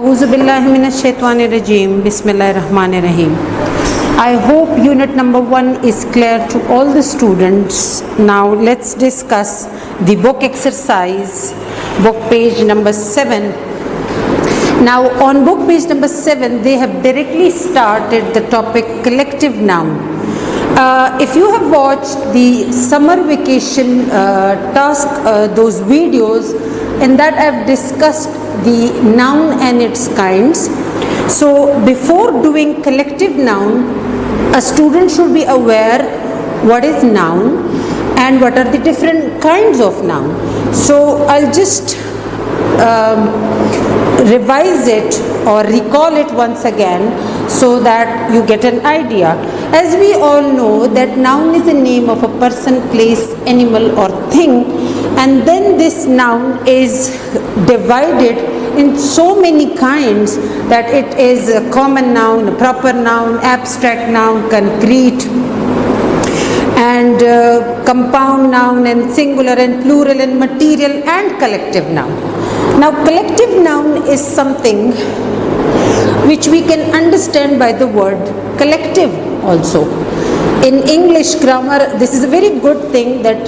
Auzubillahiminash-shaytanir-rajeem. Bismillahir-rahmanir-rahim. I hope unit number 1 is clear to all the students. Now let's discuss the book exercise, book page number 7. Now on book page number 7, they have directly started the topic collective noun. If you have watched the summer vacation task, those videos, in that I have discussed the noun and its kinds. So before doing collective noun, a student should be aware what is noun and what are the different kinds of noun. So I'll just revise it or recall it once again so that you get an idea. As we all know that noun is a name of a person, place, animal or thing, and then this noun is divided in so many kinds that it is a common noun, a proper noun, abstract noun, concrete and compound noun and singular and plural and material and collective noun. Now collective noun is something which we can understand by the word collective also. In English grammar, this is a very good thing that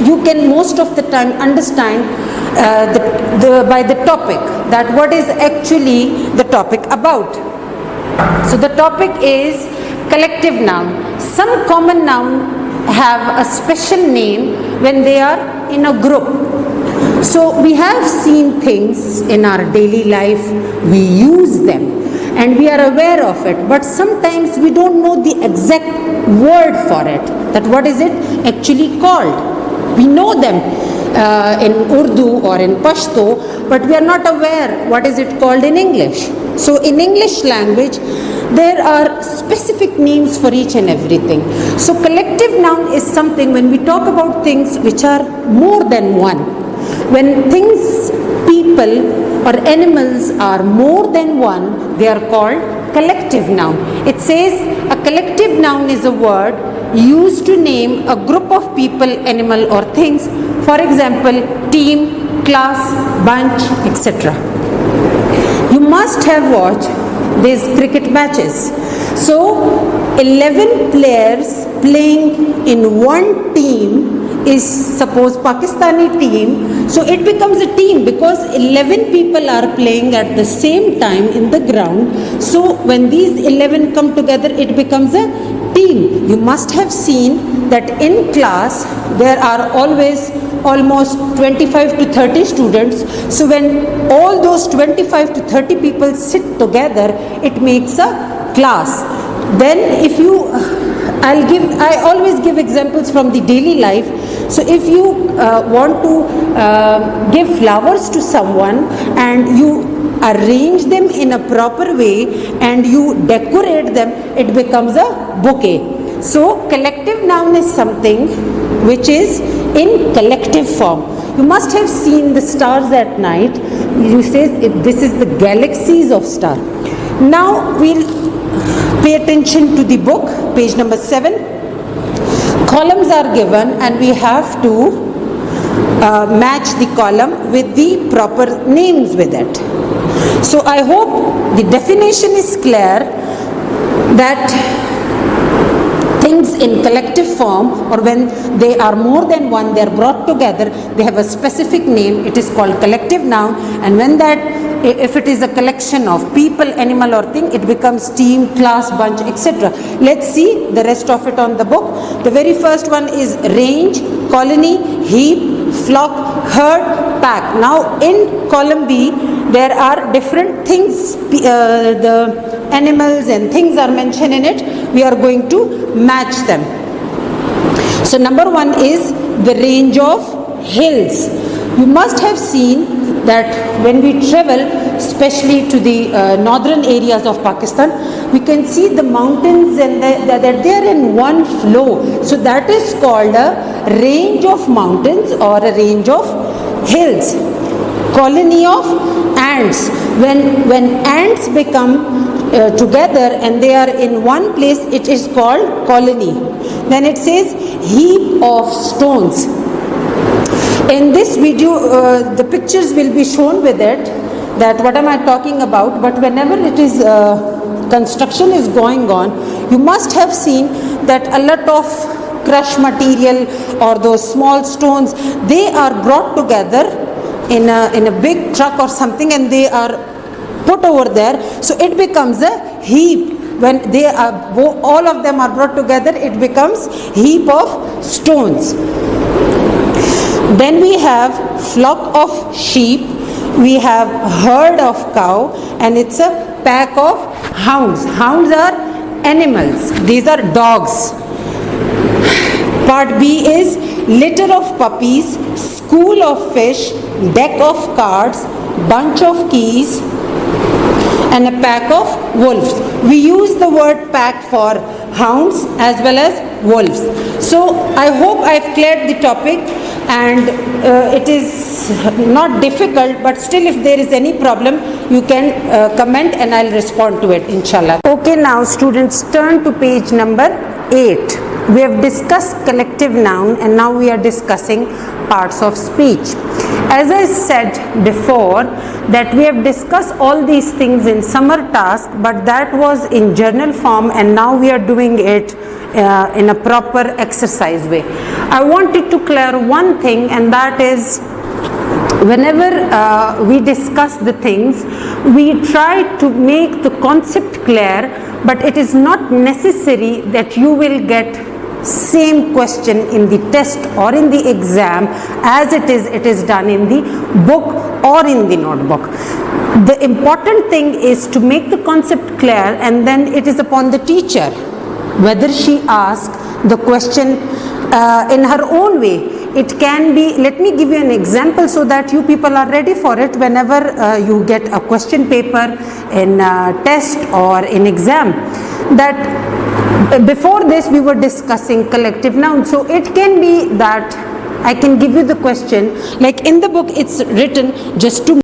you can most of the time understand by the topic, that what is actually the topic about. So the topic is collective noun. Some common noun have a special name when they are in a group. So we have seen things in our daily life, we use them and we are aware of it, but sometimes we don't know the exact word for it, that what is it actually called. We know them in Urdu or in Pashto, but we are not aware what is it called in English. So in English language, there are specific names for each and everything. So collective noun is something when we talk about things which are more than one. When things, people or animals are more than one, they are called collective noun. It says a collective noun is a word used to name a group of people, animal or things. For example, team, class, bunch, etc. You must have watched these cricket matches. So 11 players playing in one team is, suppose, Pakistani team, so it becomes a team because 11 people are playing at the same time in the ground. So when these 11 come together, it becomes a team. You must have seen that in class there are always almost 25 to 30 students. So when all those 25 to 30 people sit together, it makes a class. Then if you I always give examples from the daily life. So if you want to give flowers to someone and you arrange them in a proper way and you decorate them, it becomes a bouquet. So collective noun is something which is in collective form. You must have seen the stars at night. You say this is the galaxies of stars. Now we'll pay attention to the book, page number 7. Columns are given and we have to match the column with the proper names with it. So I hope the definition is clear that things in collective form, or when they are more than one, they are brought together, they have a specific name, it is called collective noun. And when that, if it is a collection of people, animal or thing, it becomes team, class, bunch, etc. Let's see the rest of it on the book. The very first one is range, colony, heap, flock, herd, pack. Now in column B, there are different things, the animals and things are mentioned in it. We are going to match them. So number 1 is the range of hills. You must have seen that when we travel, especially to the northern areas of Pakistan, we can see the mountains and that they are in one flow. So that is called a range of mountains or a range of hills. Colony of ants. When ants become together and they are in one place, it is called colony. Then it says heap of stones. In this video, the pictures will be shown with it. that what am I talking about, but whenever it is construction is going on, you must have seen that a lot of crushed material or those small stones, they are brought together in a big truck or something, and they are put over there, so it becomes a heap. When they are all of them are brought together, it becomes heap of stones. Then we have flock of sheep, we have herd of cow, and it's a pack of hounds. Hounds are animals, these are dogs. Part B is litter of puppies, school of fish, deck of cards, bunch of keys, and a pack of wolves. We use the word pack for hounds as well as wolves. So I hope I've cleared the topic, and it is not difficult, but still if there is any problem, you can comment and I'll respond to it, inshallah. Okay, now students, turn to page number 8. We have discussed collective noun, and now we are discussing parts of speech. As I said before, that we have discussed all these things in summer task, but that was in journal form, and now we are doing it in a proper exercise way. I wanted to clear one thing, and that is, whenever we discuss the things, we try to make the concept clear, but it is not necessary that you will get same question in the test or in the exam as it is done in the book or in the notebook. The important thing is to make the concept clear, and then it is upon the teacher whether she asks the question in her own way. It can be, let me give you an example so that you people are ready for it whenever you get a question paper in test or in exam. That before this we were discussing collective noun, so it can be that I can give you the question, like in the book it's written just to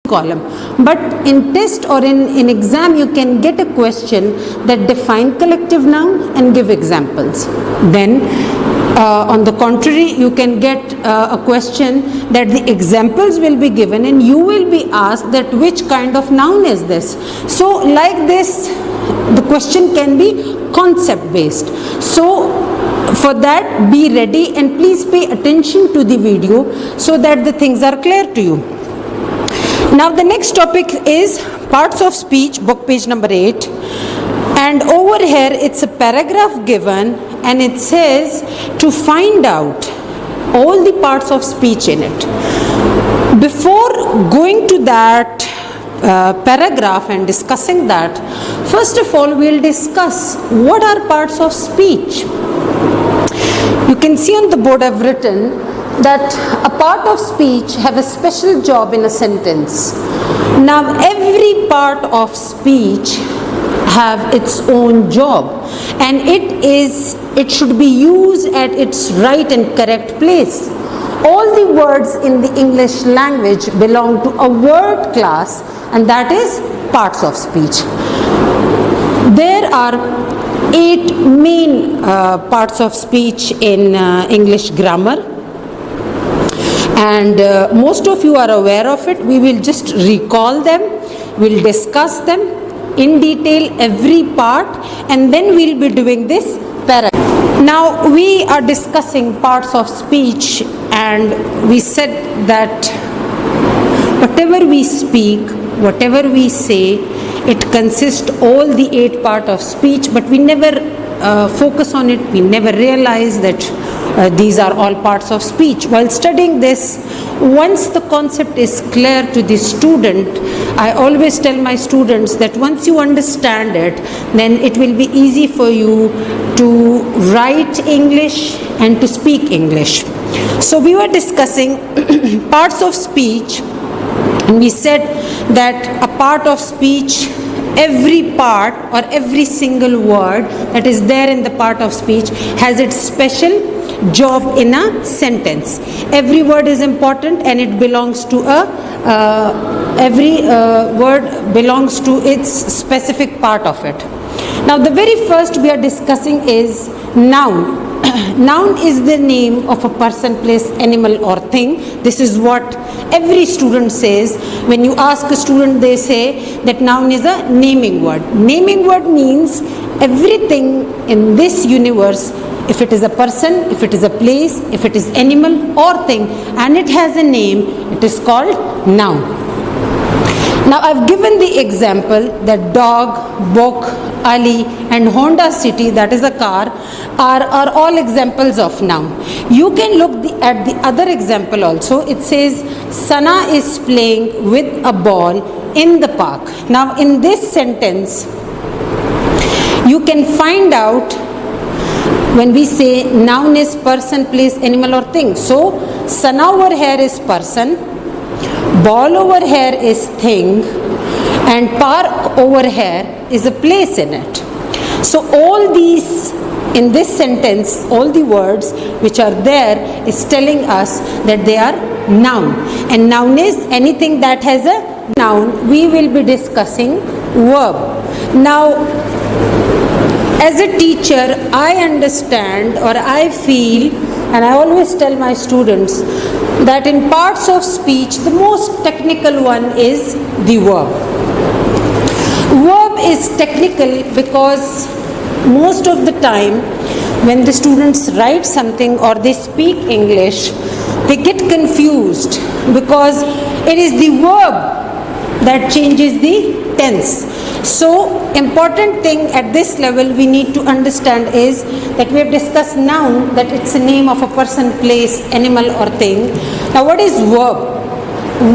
column, but in test or in exam you can get a question that define collective noun and give examples. Then on the contrary, you can get a question that the examples will be given and you will be asked that which kind of noun is this. So like this, the question can be concept based. So for that, be ready and please pay attention to the video so that the things are clear to you. Now the next topic is parts of speech, book page number 8, and over here it's a paragraph given and it says to find out all the parts of speech in it. Before going to that paragraph and discussing that, first of all we'll discuss what are parts of speech. You can see on the board I've written that a part of speech have a special job in a sentence. Now every part of speech have its own job, and it should be used at its right and correct place. All the words in the English language belong to a word class, and that is parts of speech. There are 8 main parts of speech in English grammar, and most of you are aware of it. We will just recall them, we'll discuss them in detail, every part, and then we'll be doing this paragraph. Now we are discussing parts of speech, and we said that whatever we speak, whatever we say, it consists all the 8 parts of speech, but we never focus on it, we never realize that these are all parts of speech. While studying this, once the concept is clear to the student, I always tell my students that once you understand it, then it will be easy for you to write English and to speak English. So we were discussing parts of speech, and we said that a part of speech, every part or every single word that is there in the part of speech has its special job in a sentence. Every word is important and it belongs to every word belongs to its specific part of it. Now the very first we are discussing is noun. Noun is the name of a person, place, animal or thing. This is what every student says. When you ask a student, they say that noun is a naming word. Naming word means everything in this universe, if it is a person, if it is a place, if it is animal or thing, and it has a name, it is called noun. Now I've given the example that dog, book, Ali and Honda City, that is a car, are all examples of noun. You can look at the other example also. It says Sana is playing with a ball in the park. Now in this sentence, you can find out when we say noun is person, place, animal or thing. So Sana over here is person, ball over here is thing, and park over here is a place in it. So all these in this sentence, all the words which are there is telling us that they are noun. And noun is anything that has a noun. We will be discussing verb. Now, as a teacher, I understand or I feel, and I always tell my students, that in parts of speech, the most technical one is the verb. Verb is technical because most of the time when the students write something or they speak English, they get confused because it is the verb that changes the tense. So important thing at this level we need to understand is that we have discussed noun, that it's a name of a person, place, animal or thing. Now what is verb?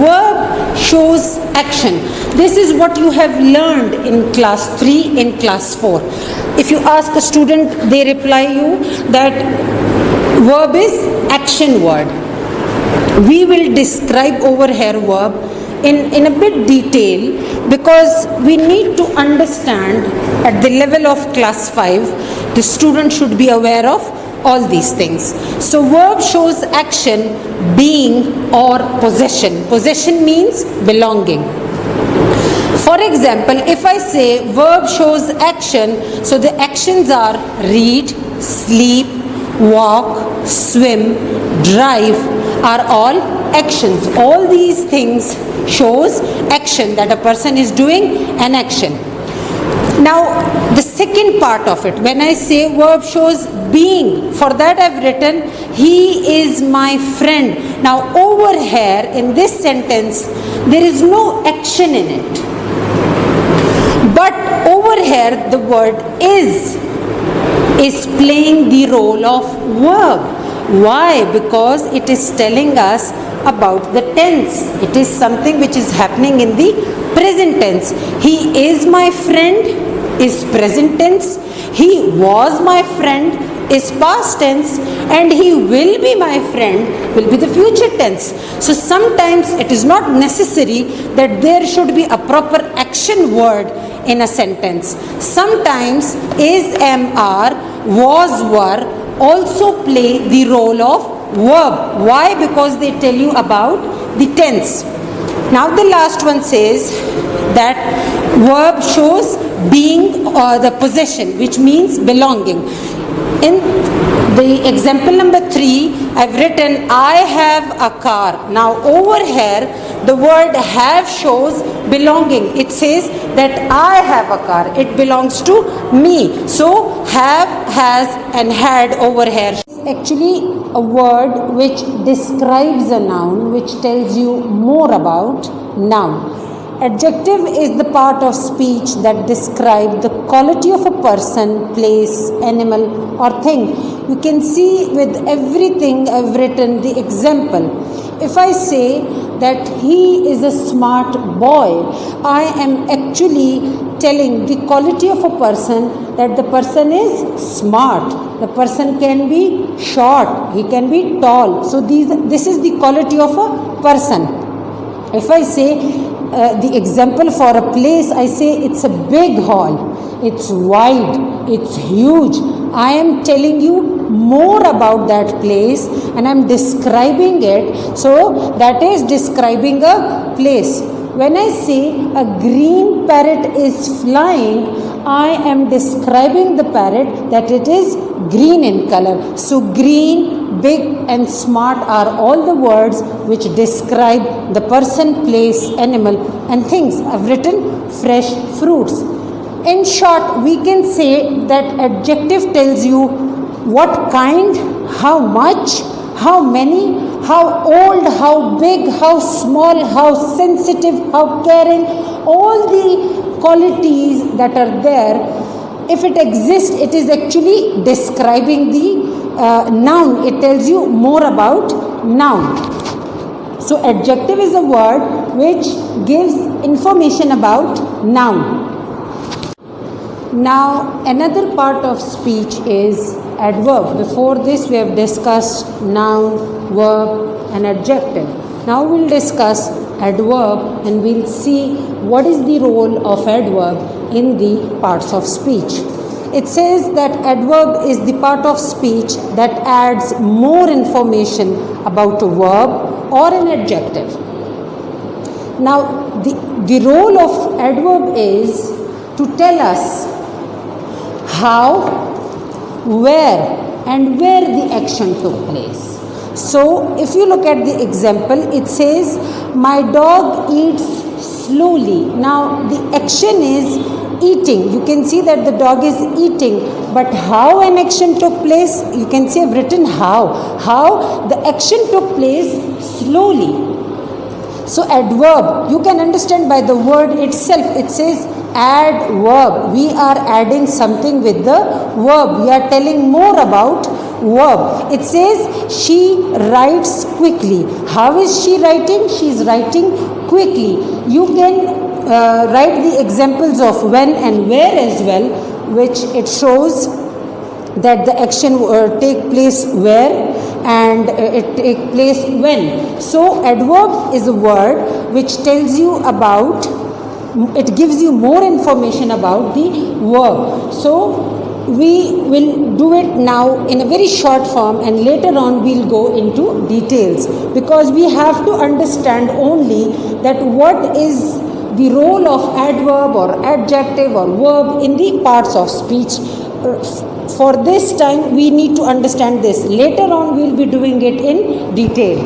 Verb shows action. This is what you have learned in class 3, in class 4. If you ask a student, they reply you that verb is action word. We will describe over here verb in a bit detail because we need to understand at the level of class 5, the student should be aware of all these things. So verb shows action, being or possession. Possession means belonging. For example, if I say verb shows action, so the actions are read, sleep, walk, swim, drive are all actions. All these things shows action, that a person is doing an action. Now the second part of it, when I say verb shows being, for that I've written he is my friend. Now over here in this sentence there is no action in it, but over here the word is playing the role of verb. Why? Because it is telling us about the tense. It is something which is happening in the present tense. He is my friend is present tense, he was my friend is past tense, and he will be my friend will be the future tense. So sometimes it is not necessary that there should be a proper action word in a sentence. Sometimes is, am, are, was, were also play the role of verb. Why? Because they tell you about the tense. Now the last one says that verb shows being or the possession, which means belonging. In the example number 3, I've written I have a car. Now over here the word have shows belonging. It says that I have a car, it belongs to me. So have, has and had over here is actually a word which describes a noun, which tells you more about noun. Adjective is the part of speech that describe the quality of a person, place, animal or thing. You can see with everything I've written the example. If I say that he is a smart boy, I am actually telling the quality of a person, that the person is smart. The person can be short, he can be tall. So this is the quality of a person. If I say the example for a place, I say it's a big hall, it's wide, it's huge. I am telling you more about that place and I am describing it. So that is describing a place. When I say a green parrot is flying, I am describing the parrot that it is green in color. So green, big and smart are all the words which describe the person, place, animal and things. I've written fresh fruits. In short, we can say that adjective tells you what kind, how much, how many, how old, how big, how small, how sensitive, how caring, all the qualities that are there. If it exists, it is actually describing the noun. It tells you more about noun. So adjective is a word which gives information about noun. Now another part of speech is adverb. Before this we have discussed noun, verb and adjective. Now we'll discuss adverb and we'll see what is the role of adverb in the parts of speech. It says that adverb is the part of speech that adds more information about a verb or an adjective. Now the role of adverb is to tell us how, where and where the action took place. So if you look at the example, it says my dog eats slowly. Now the action is eating. You can see that the dog is eating, but how an action took place, you can see I've written how the action took place slowly. So adverb, you can understand by the word itself. It says add verb. We are adding something with the verb. We are telling more about verb. It says she writes quickly. How is she writing? She is writing quickly. You can write the examples of when and where as well, which it shows that the action take place where and it take place when. So adverb is a word which tells you about, it gives you more information about the verb. So we will do it now in a very short form and later on we'll go into details, because we have to understand only that what is the role of adverb or adjective or verb in the parts of speech. For this time we need to understand this. Later on we'll be doing it in detail.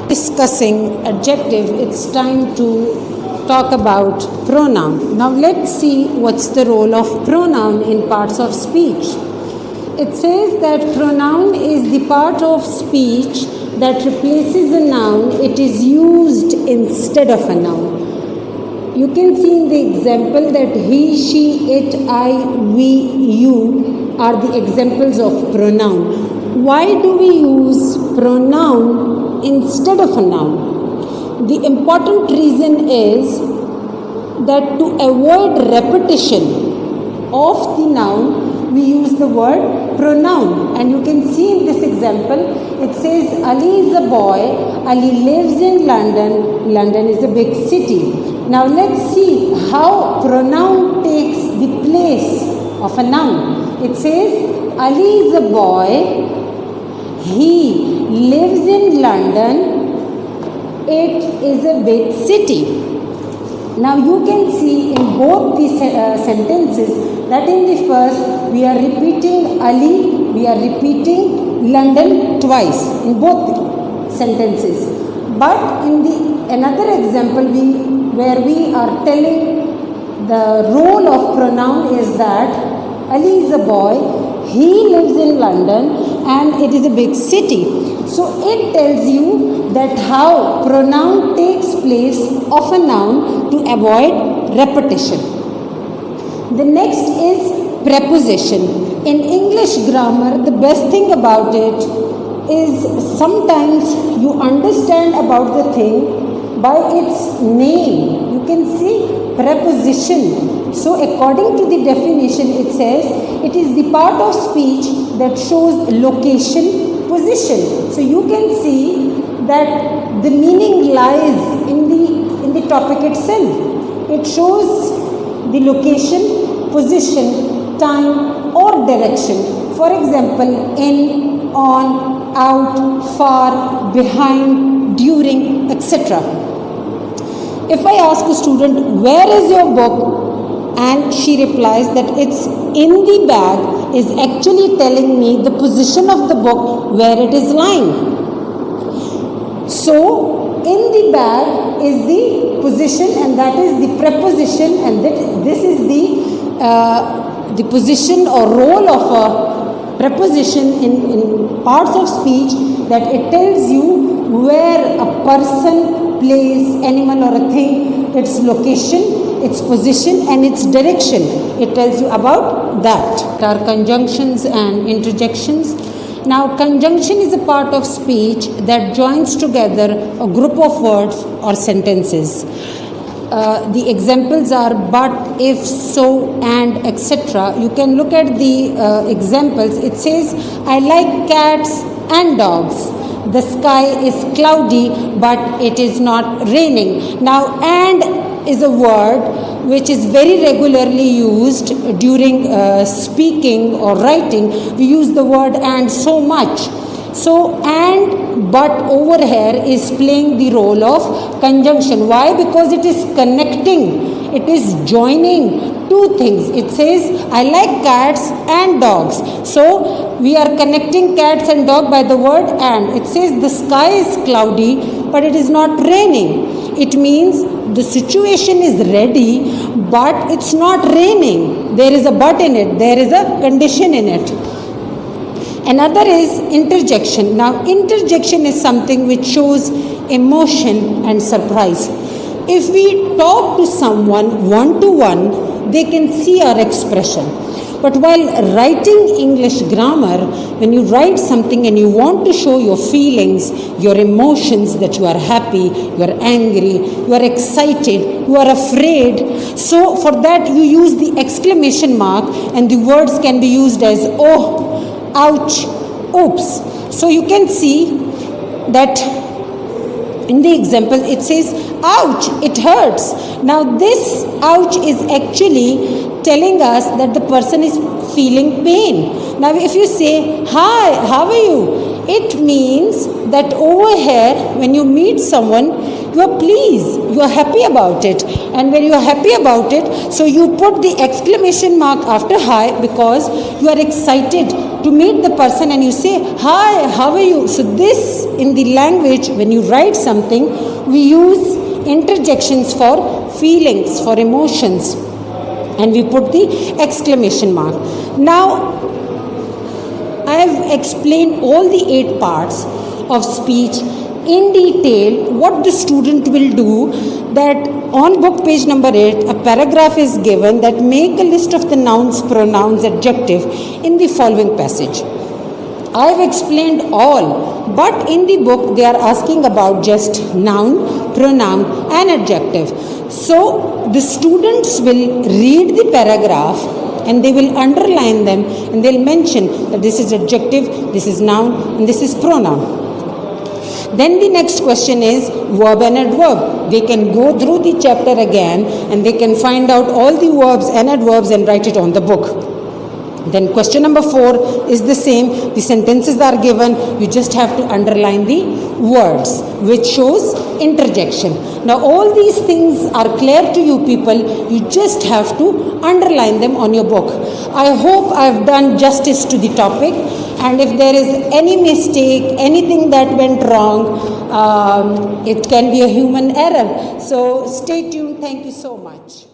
Discussing adjective, it's time to talk about pronoun. Now let's see what's the role of pronoun in parts of speech. It says that pronoun is the part of speech that replaces a noun. It is used instead of a noun. You can see in the example that he, she, it, I, we, you are the examples of pronoun. Why do we use pronoun instead of a noun? The important reason is that to avoid repetition of the noun, we use the word pronoun. And you can see in this example, it says Ali is a boy, Ali lives in London, London is a big city. Now let's see how pronoun takes the place of a noun. It says Ali is a boy, he lives in London, it is a big city. Now you can see in both these sentences that in the first we are repeating Ali, we are repeating London twice in both sentences. But in the another example where we are telling the role of pronoun is that Ali is a boy, he lives in London and it is a big city. So it tells you that how pronoun takes place of a noun to avoid repetition. The next is preposition. In English grammar, the best thing about it is sometimes you understand about the thing by its name. You can see preposition. So according to the definition, it says it is the part of speech that shows location, position. So you can see that the meaning lies in the topic itself. It shows the location, position, time or direction. For example, in, on, out, far, behind, during, etc. If I ask a student, where is your book? And she replies that it's in the bag is actually telling me the position of the book where it is lying. So, in the bag is the position, and that is the preposition, and this is the position or role of a preposition in parts of speech, that it tells you where a person, place, animal or a thing, its location, its position and its direction. It tells you about that. There are conjunctions and interjections. Now, conjunction is a part of speech that joins together a group of words or sentences. The examples are but, if, so, and, etc. You can look at the examples. It says, I like cats and dogs. The sky is cloudy, but it is not raining. Now, and is a word which is very regularly used during speaking or writing. We use the word and so much. So, and, but over here is playing the role of conjunction. Why? Because it is connecting, it is joining two things. It says, I like cats and dogs. So, we are connecting cats and dog by the word and. It says, the sky is cloudy, but it is not raining. It means the situation is ready, but it's not raining. There is a but in it, there is a condition in it. Another is interjection. Now, interjection is something which shows emotion and surprise. If we talk to someone one-to-one, they can see our expression. But while writing English grammar, when you write something and you want to show your feelings, your emotions, that you are happy, you are angry, you are excited, you are afraid, so for that you use the exclamation mark, and the words can be used as oh, ouch, oops. So you can see that in the example it says, ouch, it hurts. Now this ouch is actually telling us that the person is feeling pain. Now if you say, hi, how are you? It means that over here, when you meet someone, you are pleased, you are happy about it. And when you are happy about it, so you put the exclamation mark after hi because you are excited to meet the person and you say, hi, how are you? So this, in the language, when you write something, we use interjections for feelings, for emotions, and we put the exclamation mark. Now, I have explained all the 8 parts of speech in detail. What the student will do, that on book page number 8, a paragraph is given that make a list of the nouns, pronouns, adjective in the following passage. I have explained all, but in the book they are asking about just noun, pronoun and adjective. So the students will read the paragraph and they will underline them and they'll mention that this is adjective, this is noun and this is pronoun. Then the next question is verb and adverb. They can go through the chapter again and they can find out all the verbs and adverbs and write it on the book. Then question number 4 is the same. The sentences are given. You just have to underline the words, which shows interjection. Now all these things are clear to you people. You just have to underline them on your book. I hope I have done justice to the topic. And if there is any mistake, anything that went wrong, it can be a human error. So stay tuned. Thank you so much.